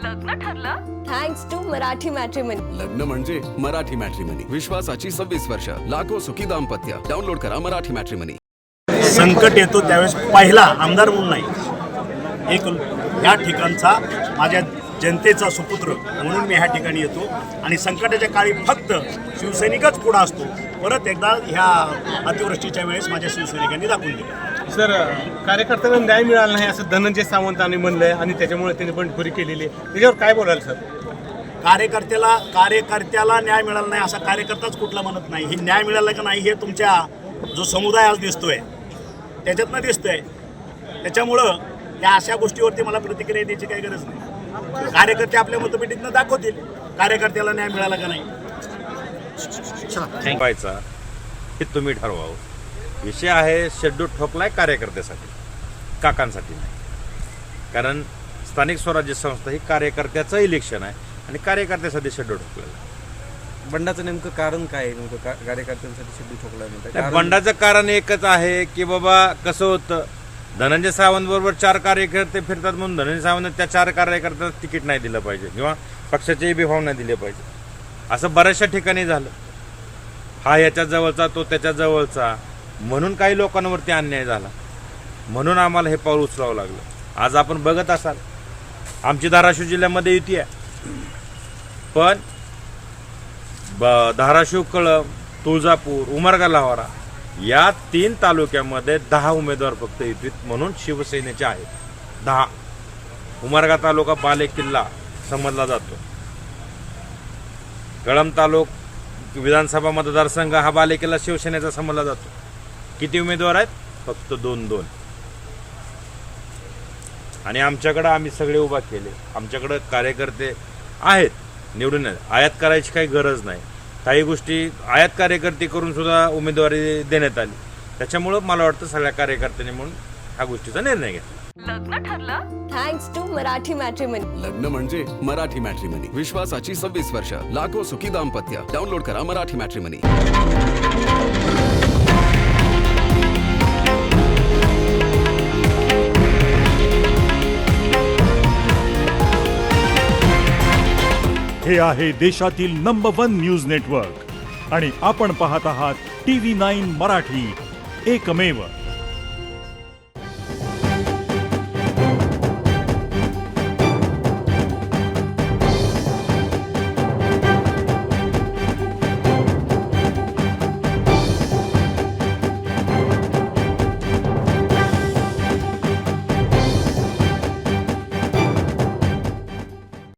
लग्न ठरलं thanks to Marathi matrimony. लग्न म्हणजे मराठी मॅट्रिमनी. विश्वासाची 26 वर्ष. लाखो सुखी दाम्पत्य. डाउनलोड करा मराठी मॅट्रिमनी. संकट येतो त्यावेळेस पहिला आमदार म्हणून नाही, एक या ठिकाणचा माझ्या जनतेचा सुपुत्र म्हणून मी ह्या ठिकाणी येतो आणि संकटाच्या काळी फक्त शिवसैनिकच पुढं असतो. परत एकदा ह्या अतिवृष्टीच्या वेळेस माझ्या शिवसैनिकांनी दाखवून दिलं. सर, कार्यकर्त्यांना न्याय मिळाला नाही असं धनंजय सावंतांनी म्हणलंय आणि त्याच्यामुळे त्यांनी बंडखोरी केलेली आहे. त्याच्यावर काय बोलाल सर? कार्यकर्त्याला न्याय मिळाला नाही असा कार्यकर्ताच कुठला म्हणत नाही. हे न्याय मिळाला का नाही हे तुमच्या जो समुदाय आज दिसतोय त्याच्यातनं दिसतंय. त्याच्यामुळं या अशा गोष्टीवरती मला प्रतिक्रिया द्यायची काही गरज नाही. कार्यकर्ते आपल्या मतपेटीतनं दाखवतील कार्यकर्त्याला न्याय मिळाला का नाही. व्हायचा हे तुम्ही ठरवावं. विषय आहे शेड्यूल ठोकलाय कार्यकर्त्यासाठी, काकांसाठी नाही. कारण स्थानिक स्वराज्य संस्था ही कार्यकर्त्याचं इलेक्शन आहे आणि कार्यकर्त्यासाठी शेड्यूल ठोकलेलं. बंडाचं नेमकं कारण काय आहे? नेमकं कार्यकर्त्यांसाठी शेड्यूल ठोकलाय म्हणतात. बंडाचं कारण एकच आहे की बाबा कसं होतं, धनंजय सावंत बरोबर 4 कार्यकर्ते फिरतात म्हणून धनंजय सावंत त्या 4 कार्यकर्त्यांना तिकीट नाही दिलं पाहिजे किंवा पक्षाचेही बिफाव नाही दिले पाहिजे. असं बऱ्याचशा ठिकाणी झालं. हा याच्या जवळचा, तो त्याच्या जवळचा, म्हणून काही लोकांवरती अन्याय झाला. म्हणून आम्हाला हे पाऊल उचलावं लागलं. आज आपण बघत असाल आमची धाराशिव जिल्ह्यामध्ये युती आहे, पण धाराशिव, कळंब, तुळजापूर, उमरगा, लावारा या 3 तालुक्यामध्ये 10 उमेदवार फक्त युतीत म्हणून शिवसेनेचे आहेत. 10. उमरगा तालुका बालेकिल्ला समजला जातो. कळंब तालुका विधानसभा मतदारसंघ हा बालेकिल्ला शिवसेनेचा समजला जातो. किती उमेदवार आहेत? फक्त 2-2. आणि आमच्याकडं आम्ही सगळे उभा केले. आमच्याकडं कार्यकर्ते आहेत, निवडून आयात करायची काही गरज नाही. काही गोष्टी आयात कार्यकर्ते करून सुद्धा उमेदवारी देण्यात आली. त्याच्यामुळं मला वाटतं सगळ्या कार्यकर्त्यांनी म्हणून ह्या गोष्टीचा निर्णय घेतला. लग्न ठरलं थँक्स टू मराठी मॅट्रिमनी. लग्न म्हणजे मराठी मॅट्रिमनी. विश्वासाची 26 वर्ष. लाखो सुखी दाम्पत्य. डाउनलोड करा मराठी मॅट्रिमनी. हे आहे देशातील नंबर 1 न्यूज नेटवर्क आणि आपण पाहत आहात TV9 मराठी, एकमेव.